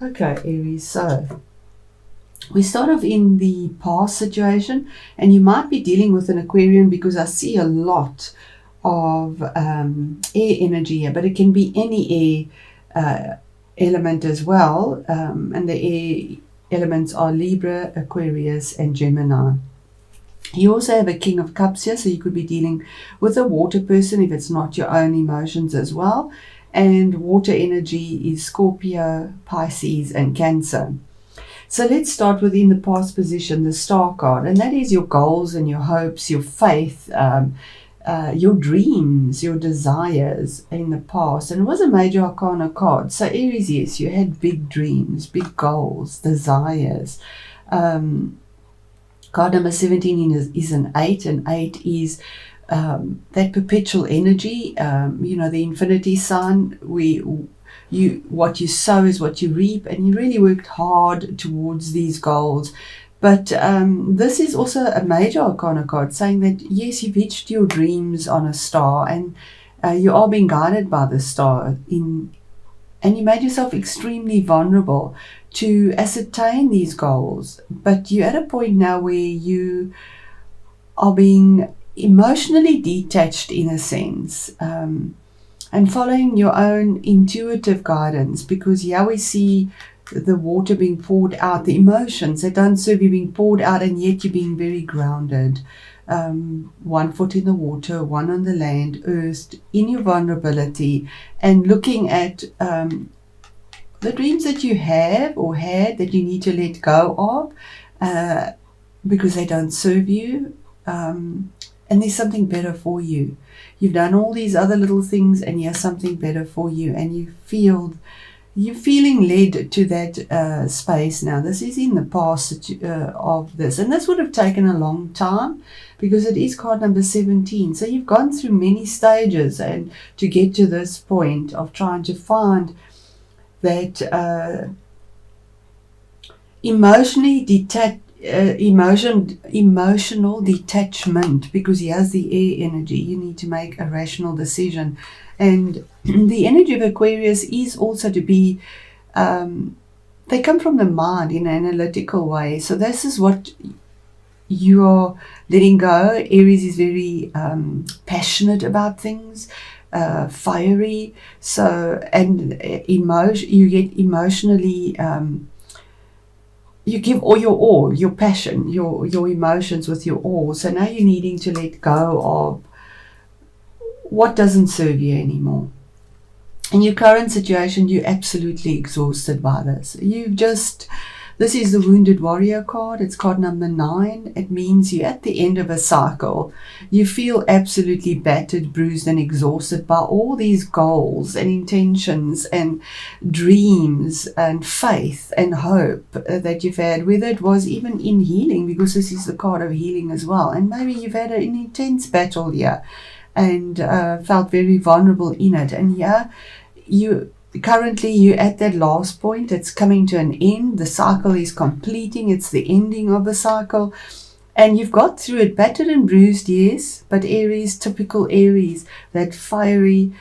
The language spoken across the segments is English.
Okay, Aries, so we start off in the past situation, and you might be dealing with an Aquarian because I see a lot of air energy here, but it can be any air element as well, and the air elements are Libra, Aquarius, and Gemini. You also have a King of Cups here, so you could be dealing with a water person if it's not your own emotions as well. And water energy is Scorpio, Pisces, and Cancer. So let's start within the past position, the Star card, and that is your goals and your hopes, your faith, your dreams, your desires in the past. And it was a major arcana card. So Aries, yes, you had big dreams, big goals, desires. Card number 17 is an 8, and 8 is that perpetual energy, the infinity sign. What you sow is what you reap, and you really worked hard towards these goals. But this is also a major arcana card saying that yes, you've reached your dreams on a star, and you are being guided by the star and you made yourself extremely vulnerable to ascertain these goals. But you're at a point now where you are being emotionally detached in a sense, and following your own intuitive guidance, because here we see the water being poured out, the emotions that don't serve you being poured out, and yet you're being very grounded. One foot in the water, one on the land, earthed in your vulnerability, and looking at the dreams that you have or had that you need to let go of because they don't serve you, and there's something better for you. You've done all these other little things, and here's something better for you, and you're feeling led to that space now. This is in the past of this, and this would have taken a long time because it is card number 17. So you've gone through many stages and to get to this point of trying to find that emotional detachment, because he has the air energy. You need to make a rational decision, and the energy of Aquarius is also to be they come from the mind in an analytical way. So this is what you are letting go. Aries is very passionate about things, fiery. So, and you get emotionally you give all your all, your passion, your emotions with your all. So now you're needing to let go of what doesn't serve you anymore. In your current situation, you're absolutely exhausted by this. This is the Wounded Warrior card. It's card number 9. It means you're at the end of a cycle. You feel absolutely battered, bruised, and exhausted by all these goals and intentions and dreams and faith and hope that you've had, whether it was even in healing, because this is the card of healing as well. And maybe you've had an intense battle here and felt very vulnerable in it. And currently you're at that last point. It's coming to an end. The cycle is completing. It's the ending of a cycle. And you've got through it, battered and bruised, yes, but Aries, typical Aries, that fiery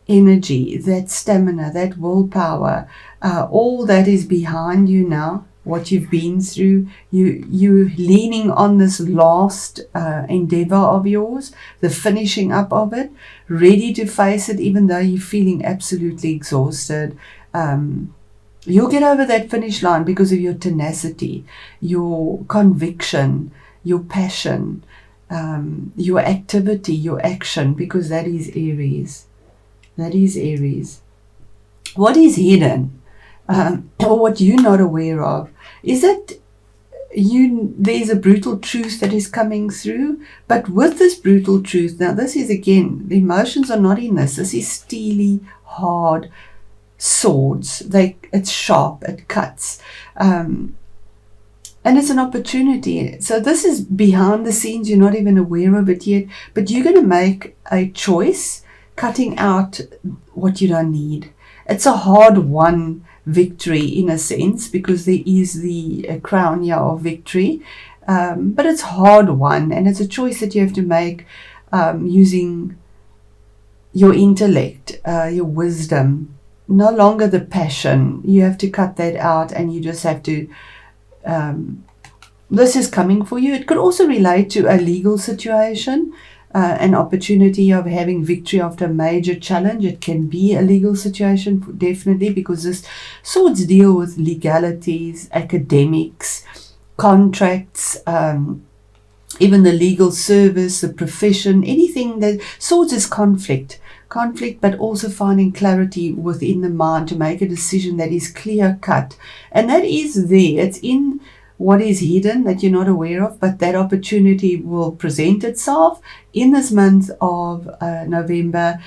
energy, that stamina, that willpower, all that is behind you now. What you've been through, you're leaning on this last endeavor of yours, the finishing up of it, ready to face it, even though you're feeling absolutely exhausted. You'll get over that finish line because of your tenacity, your conviction, your passion, your activity, your action, because that is Aries. That is Aries. What is hidden, or what you're not aware of, is that there's a brutal truth that is coming through. But with this brutal truth, now this is again, the emotions are not in this. This is steely, hard swords. It's sharp, it cuts. And it's an opportunity. So this is behind the scenes. You're not even aware of it yet. But you're going to make a choice, cutting out what you don't need. It's a hard-won victory in a sense, because there is the crown here of victory. But it's hard-won, and it's a choice that you have to make using your intellect, your wisdom, no longer the passion. You have to cut that out, and you just have to, this is coming for you. It could also relate to a legal situation, an opportunity of having victory after a major challenge. It can be a legal situation, definitely, because this swords deal with legalities, academics, contracts, even the legal service, the profession, anything that swords is conflict, but also finding clarity within the mind to make a decision that is clear cut. And that is there. It's in what is hidden that you're not aware of, but that opportunity will present itself in this month of November.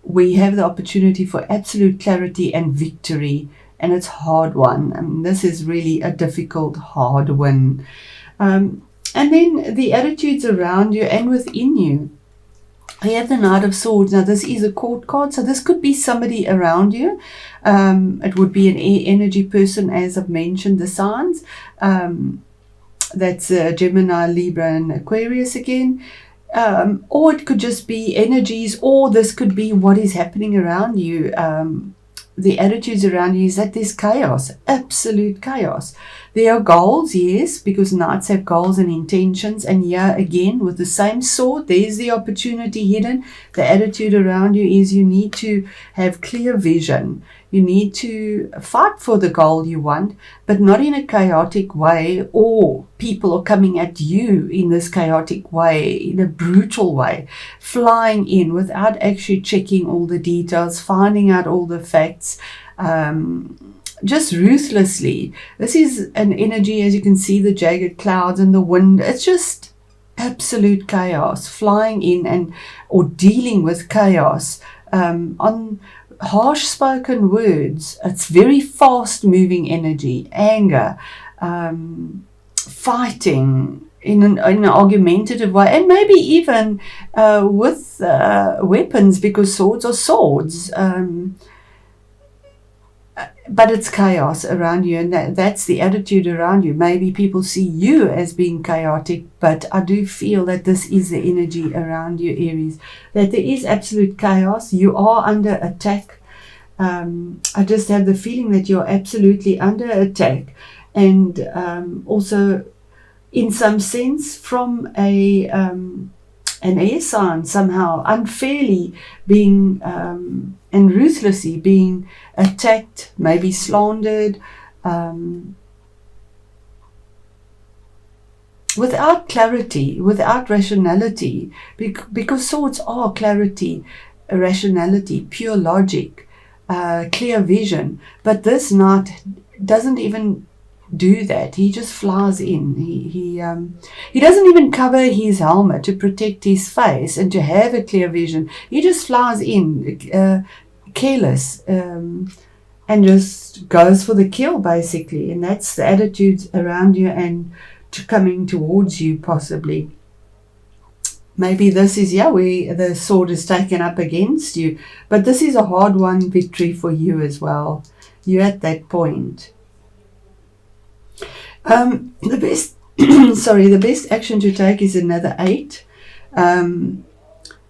We have the opportunity for absolute clarity and victory, and it's hard won. I mean, this is really a difficult, hard win. And then the attitudes around you and within you. I have the Knight of Swords. Now, this is a court card, so this could be somebody around you. It would be an air energy person, as I've mentioned, the signs. That's Gemini, Libra, and Aquarius again. Or it could just be energies, or this could be what is happening around you. The attitudes around you is that there's chaos, absolute chaos. There are goals, yes, because knights have goals and intentions. And yeah, again, with the same sword, there's the opportunity hidden. The attitude around you is you need to have clear vision. You need to fight for the goal you want, but not in a chaotic way, or people are coming at you in this chaotic way, in a brutal way, flying in without actually checking all the details, finding out all the facts, just ruthlessly. This is an energy, as you can see, the jagged clouds and the wind. It's just absolute chaos, flying in or dealing with chaos on harsh spoken words. It's very fast moving energy, anger, fighting in an argumentative way, and maybe even with weapons, because swords are swords. But it's chaos around you, and that's the attitude around you. Maybe people see you as being chaotic, but I do feel that this is the energy around you, Aries, that there is absolute chaos. You are under attack. I just have the feeling that you're absolutely under attack, and also in some sense from an air sign, somehow unfairly being and ruthlessly being attacked, maybe slandered, without clarity, without rationality, because swords are clarity, rationality, pure logic, clear vision. But this knight doesn't even do that. He just flies in. He doesn't even cover his helmet to protect his face and to have a clear vision. He just flies in, careless, and just goes for the kill, basically. And that's the attitudes around you and coming towards you, possibly. Maybe this is, where the sword is taken up against you. But this is a hard-won victory for you as well. You're at that point. The best the best action to take is another 8.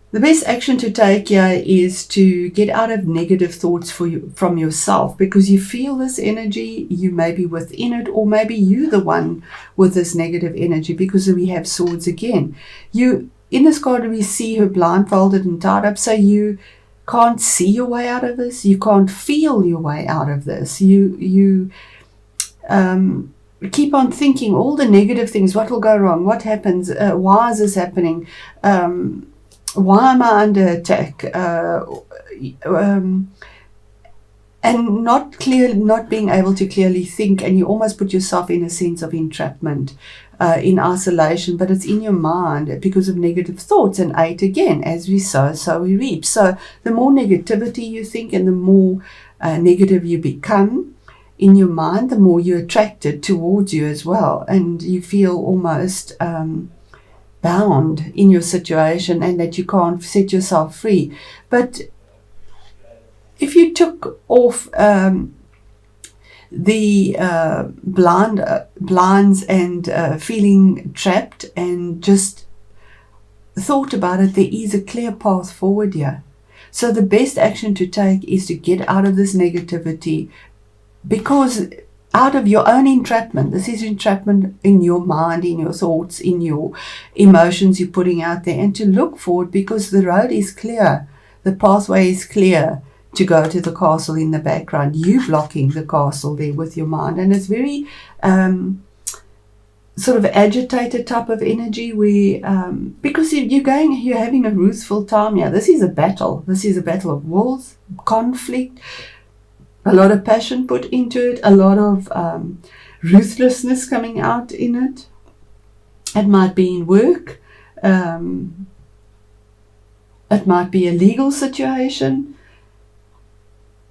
The best action to take here is to get out of negative thoughts from yourself, because you feel this energy, you may be within it, or maybe you the one with this negative energy, because we have swords again. In this card we see her blindfolded and tied up, so you can't see your way out of this, you can't feel your way out of this. You keep on thinking all the negative things. What will go wrong? What happens? Why is this happening? Why am I under attack? And not being able to clearly think, and you almost put yourself in a sense of entrapment, in isolation, but it's in your mind because of negative thoughts. And 8 again, as we sow, so we reap. So the more negativity you think and the more negative you become in your mind, the more you're attracted towards you as well, and you feel almost bound in your situation, and that you can't set yourself free. But if you took off the blinds and feeling trapped, and just thought about it, there is a clear path forward here. So the best action to take is to get out of this negativity, because out of your own entrapment, this is entrapment in your mind, in your thoughts, in your emotions you're putting out there, and to look forward, because the road is clear, the pathway is clear to go to the castle in the background. You blocking the castle there with your mind, and it's very sort of agitated type of energy, where because you're having a ruthful time here. This is a battle. This is a battle of wills, conflict, a lot of passion put into it, a lot of ruthlessness coming out in it. It might be in work. It might be a legal situation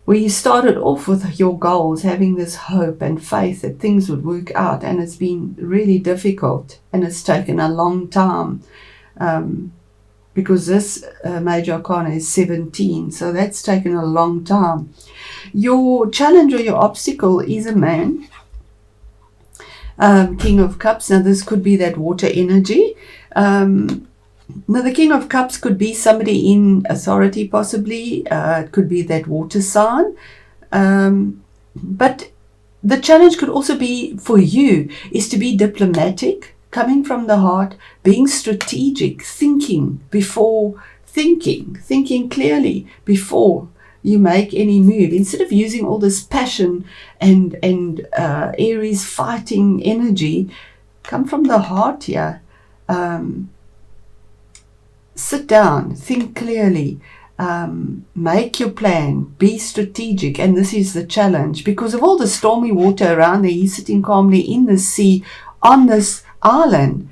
where you started off with your goals, having this hope and faith that things would work out, and it's been really difficult, and it's taken a long time, because this major arcana is 17, so that's taken a long time. Your challenge or your obstacle is a man, King of Cups. Now this could be that water energy. Now, the King of Cups could be somebody in authority, possibly. It could be that water sign. But the challenge could also be for you is to be diplomatic, coming from the heart, being strategic, thinking before thinking clearly before you make any move. Instead of using all this passion and Aries fighting energy, come from the heart here. Sit down, think clearly, make your plan, be strategic. And this is the challenge, because of all the stormy water around there. He's sitting calmly in the sea on this island,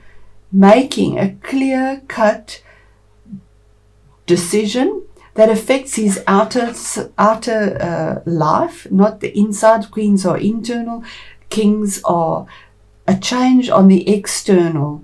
making a clear-cut decision that affects his outer life, not the inside. Queens are internal, kings are a change on the external.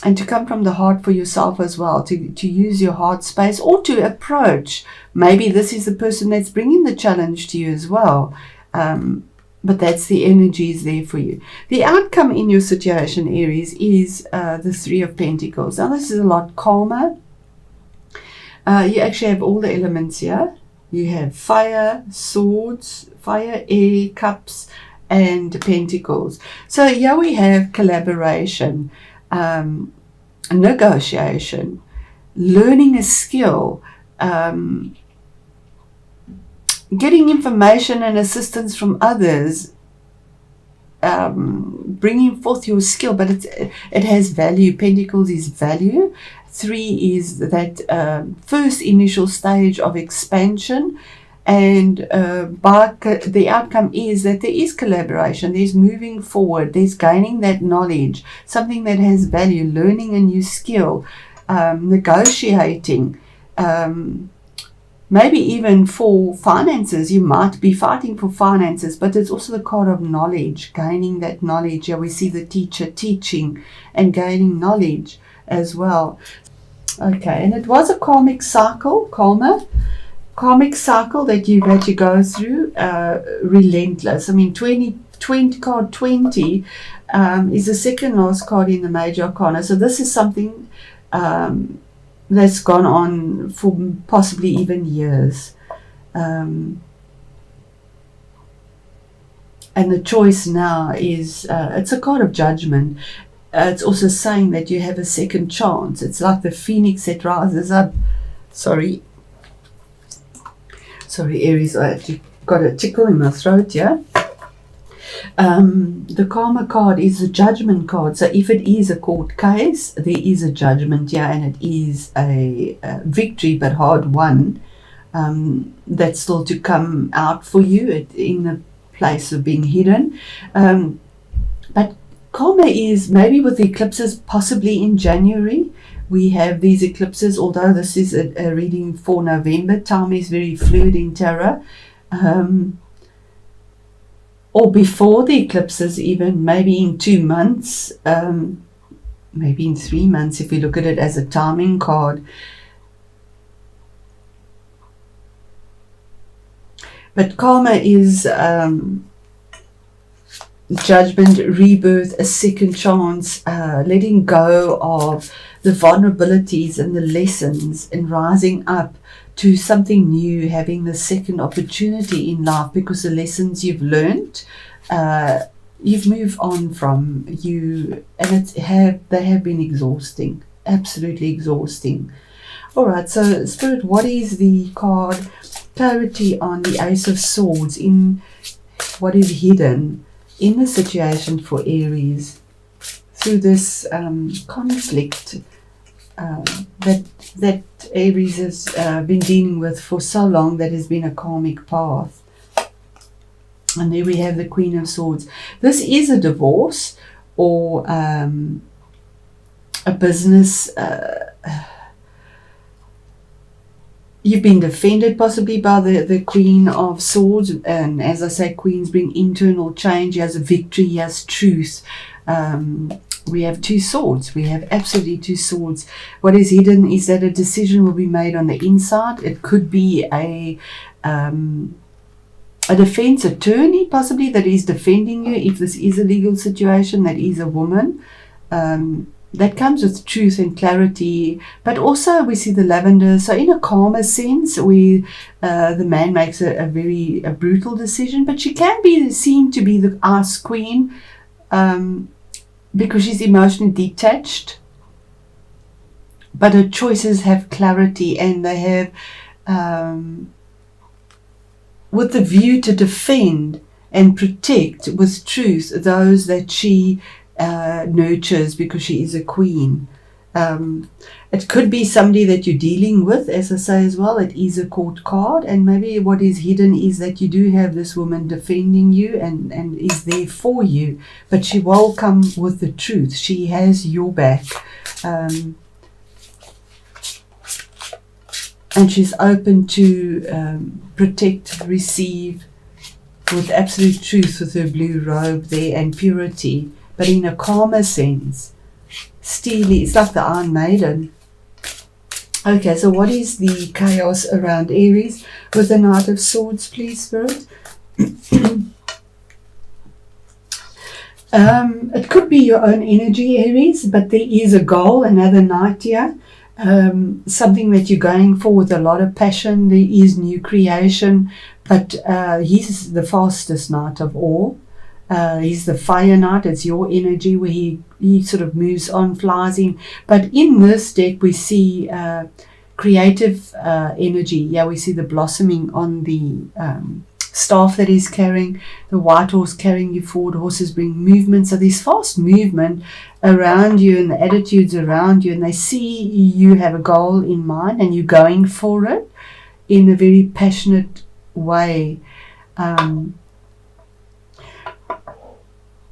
And to come from the heart for yourself as well, to use your heart space, or to approach. Maybe this is the person that's bringing the challenge to you as well. But that's the energies there for you. The outcome in your situation, Aries, is the Three of Pentacles. Now this is a lot calmer. You actually have all the elements here. You have fire, swords, fire, air, cups, and pentacles. So here we have collaboration. Negotiation, learning a skill, getting information and assistance from others, bringing forth your skill, but it has value. Pentacles is value. 3 is that first initial stage of expansion. And the outcome is that there is collaboration, there's moving forward, there's gaining that knowledge, something that has value, learning a new skill, negotiating, maybe even for finances. You might be fighting for finances, but it's also the card of knowledge, gaining that knowledge. Yeah, we see the teacher teaching and gaining knowledge as well. Okay, and it was a karmic cycle, that you've had to go through, relentless. I mean, 20 card 20 is the second last card in the major arcana. So this is something that's gone on for possibly even years. And the choice now is, it's a card of judgment. It's also saying that you have a second chance. It's like the phoenix that rises up. Sorry, Aries, I actually got a tickle in my throat, yeah? The karma card is a judgment card. So if it is a court case, there is a judgment, yeah, and it is a victory, but hard won. That's still to come out for you in the place of being hidden. But karma is maybe with the eclipses, possibly in January. We have these eclipses, although this is a reading for November. Time is very fluid in tarot. Or before the eclipses even, maybe in 2 months, maybe in 3 months if we look at it as a timing card. But karma is judgment, rebirth, a second chance, letting go of the vulnerabilities and the lessons, and rising up to something new, having the second opportunity in life, because the lessons you've learned, you've moved on from you, and they have been exhausting, absolutely exhausting. All right, so Spirit, what is the card clarity on the Ace of Swords in what is hidden in the situation for Aries through this conflict that Aries has been dealing with for so long, that has been a karmic path. And there we have the Queen of Swords. This is a divorce or a business. You've been defended possibly by the Queen of Swords, and as I say, queens bring internal change. He has a victory, he has truth. We have two swords. We have absolutely two swords. What is hidden is that a decision will be made on the inside. It could be a defense attorney possibly that is defending you, if this is a legal situation, that is a woman. That comes with truth and clarity, but also we see the lavender. So in a calmer sense, the man makes a very brutal decision, but she can be seen to be the ice queen, because she's emotionally detached. But her choices have clarity, and they have, with the view to defend and protect with truth those that she nurtures, because she is a queen. It could be somebody that you're dealing with, as I say as well. It is a court card, and maybe what is hidden is that you do have this woman defending you and is there for you, but she will come with the truth. She has your back, and she's open to protect, receive with absolute truth, with her blue robe there and purity. But in a calmer sense, steely, it's like the Iron Maiden. Okay, so what is the chaos around Aries with the Knight of Swords, please, Spirit? It could be your own energy, Aries, but there is a goal, another knight here. Something that you're going for with a lot of passion. There is new creation, but he's the fastest knight of all. He's the fire knight. It's your energy where he sort of moves on, flies in. But in this deck we see creative energy. Yeah, we see the blossoming on the staff that he's carrying, the white horse carrying you forward. Horses bring movement. So there's fast movement around you and the attitudes around you, and they see you have a goal in mind and you're going for it in a very passionate way.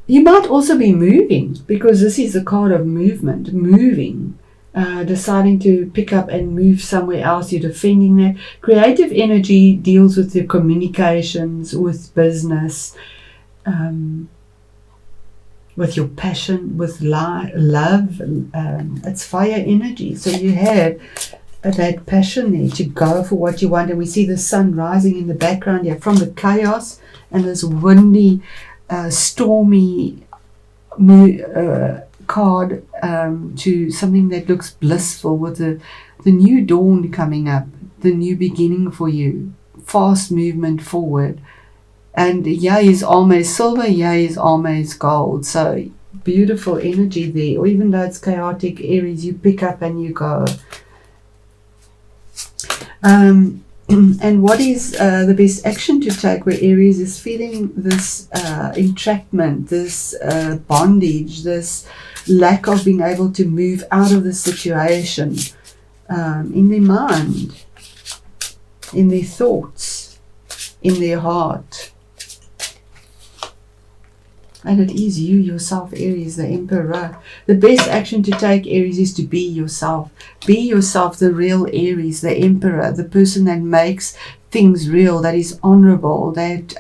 You might also be moving, because this is a card of movement, moving, deciding to pick up and move somewhere else. You're defending that. Creative energy deals with your communications, with business, with your passion, with love. It's fire energy. So you have that passion there to go for what you want. And we see the sun rising in the background here from the chaos and this windy, stormy card to something that looks blissful, with the new dawn coming up, the new beginning for you, fast movement forward. And yeah, his armor is silver, yeah, his armor is gold. So beautiful energy there. Or even though it's chaotic, Aries, you pick up and you go. And what is the best action to take where Aries is feeling this entrapment, this bondage, this lack of being able to move out of the situation, in their mind, in their thoughts, in their heart. And it is you yourself, Aries, the Emperor. The best action to take, Aries, is to be yourself. Be yourself, the real Aries, the Emperor, the person that makes things real, that is honorable, that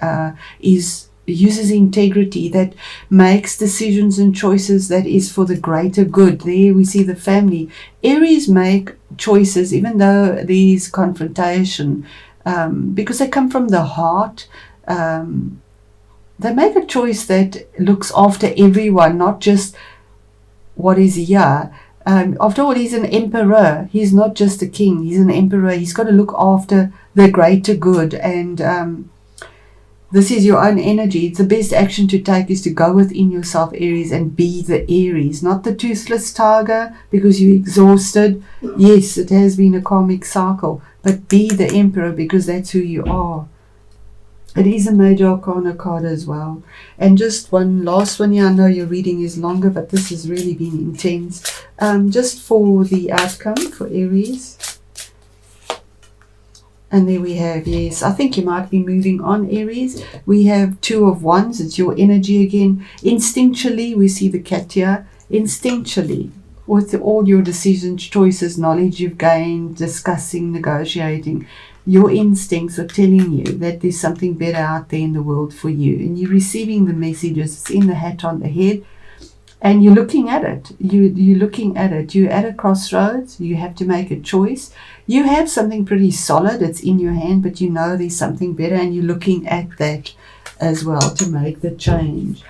uses integrity, that makes decisions and choices that is for the greater good. There we see the family. Aries make choices even though there is confrontation, because they come from the heart. They make a choice that looks after everyone, not just what is here, After all, he's an emperor. He's not just a king. He's an emperor. He's got to look after the greater good. And this is your own energy. It's the best action to take is to go within yourself, Aries, and be the Aries, not the toothless tiger because you're exhausted. Yes, it has been a karmic cycle, but be the emperor because that's who you are. It is a major arcana card as well. And just one last one here. I know your reading is longer, but this has really been intense. Just for the outcome for Aries. And there we have, yes, I think you might be moving on, Aries. We have Two of Wands. It's your energy again. Instinctually, we see the cat here. Instinctually, with all your decisions, choices, knowledge you've gained, discussing, negotiating, your instincts are telling you that there's something better out there in the world for you. And you're receiving the messages. It's in the hat on the head. And you're looking at it. You're looking at it. You're at a crossroads. You have to make a choice. You have something pretty solid. It's in your hand, but you know there's something better, and you're looking at that as well to make the change.